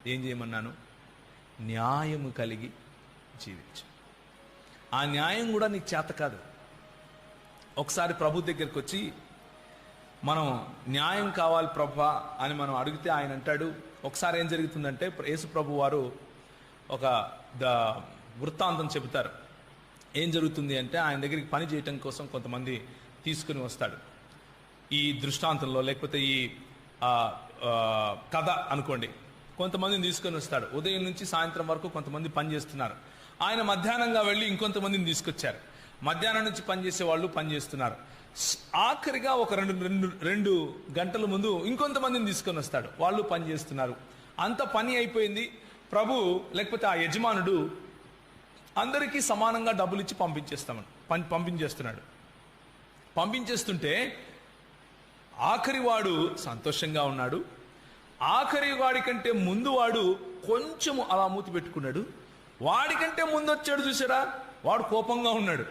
ఏం చేయమన్నాను? న్యాయము కలిగి జీవించు. ఆ న్యాయం కూడా నీకు చేత కాదు. ఒకసారి ప్రభు దగ్గరికి వచ్చి మనం న్యాయం కావాలి ప్రభా అని మనం అడిగితే ఆయన అంటాడు, ఒకసారి ఏం జరుగుతుందంటే యేసు ప్రభు వారు ఒక వృత్తాంతం చెబుతారు. ఏం జరుగుతుంది అంటే ఆయన దగ్గరికి పని చేయటం కోసం కొంతమంది తీసుకుని వస్తాడు. ఈ దృష్టాంతంలో లేకపోతే ఈ కథ అనుకోండి, కొంతమందిని తీసుకొని వస్తాడు. ఉదయం నుంచి సాయంత్రం వరకు కొంతమంది పని చేస్తున్నారు. ఆయన మధ్యాహ్నంగా వెళ్ళి ఇంకొంతమందిని తీసుకొచ్చారు. మధ్యాహ్నం నుంచి పనిచేసే వాళ్ళు పనిచేస్తున్నారు. ఆఖరిగా ఒక రెండు గంటల ముందు ఇంకొంతమందిని తీసుకొని వస్తాడు. వాళ్ళు పని చేస్తున్నారు. అంత పని అయిపోయింది. ప్రభు లేకపోతే ఆ యజమానుడు అందరికీ సమానంగా డబ్బులు ఇచ్చి పంపించేస్తున్నాడు. పంపించేస్తుంటే ఆఖరి వాడు సంతోషంగా ఉన్నాడు. ఆఖరి వాడి కంటే ముందు వాడు కొంచెము అలా మూతి పెట్టుకున్నాడు. వాడికంటే ముందు వచ్చాడు చూసారా, వాడు కోపంగా ఉన్నాడు.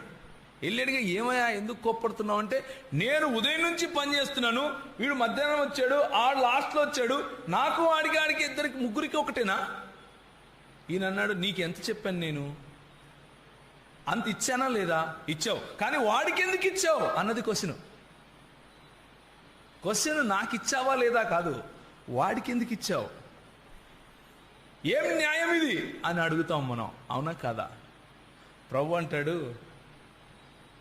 వెళ్ళాడుగా, ఏమయ్యా ఎందుకు కోప్పడుతున్నావు అంటే, నేను ఉదయం నుంచి పని చేస్తున్నాను, వీడు మధ్యాహ్నం వచ్చాడు, ఆడు లాస్ట్లో వచ్చాడు, నాకు వాడికి ఇద్దరికి ముగ్గురికి ఒకటేనా? ఈయన అన్నాడు, నీకు ఎంత చెప్పాను నేను? అంత ఇచ్చానా లేదా? ఇచ్చావు, కానీ వాడికి ఎందుకు ఇచ్చావు అన్నది క్వశ్చన్. నాకు ఇచ్చావా లేదా కాదు, వాడికి ఎందుకు ఇచ్చావు, ఏం న్యాయం ఇది అని అడుగుతాం మనం. అవునా కాదా? ప్రభు అంటాడు,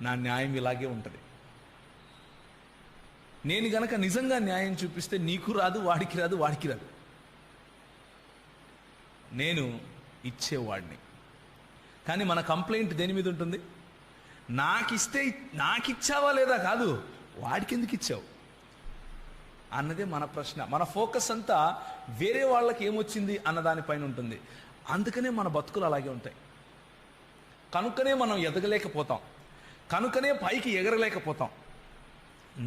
నా న్యాయం ఇలాగే ఉంటుంది. నేను గనక నిజంగా న్యాయం చూపిస్తే నీకు రాదు, వాడికి రాదు, వాడికి రాదు. నేను ఇచ్చేవాడిని. కానీ మన కంప్లైంట్ దేని మీద ఉంటుంది? నాకిచ్చావా లేదా కాదు, వాడికి ఎందుకు ఇచ్చావు అన్నదే మన ప్రశ్న. మన ఫోకస్ అంతా వేరే వాళ్ళకి ఏమొచ్చింది అన్న దానిపైన ఉంటుంది. అందుకనే మన బతుకులు అలాగే ఉంటాయి. కనుకనే మనం ఎదగలేకపోతాం, కనుకనే పైకి ఎగరలేకపోతాం.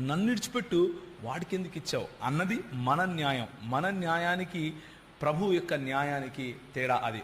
నన్ను విడిచిపెట్టు, వాడికి ఎందుకు ఇచ్చావు అన్నది మన న్యాయం. మన న్యాయానికి ప్రభు యొక్క న్యాయానికి తేడా అది.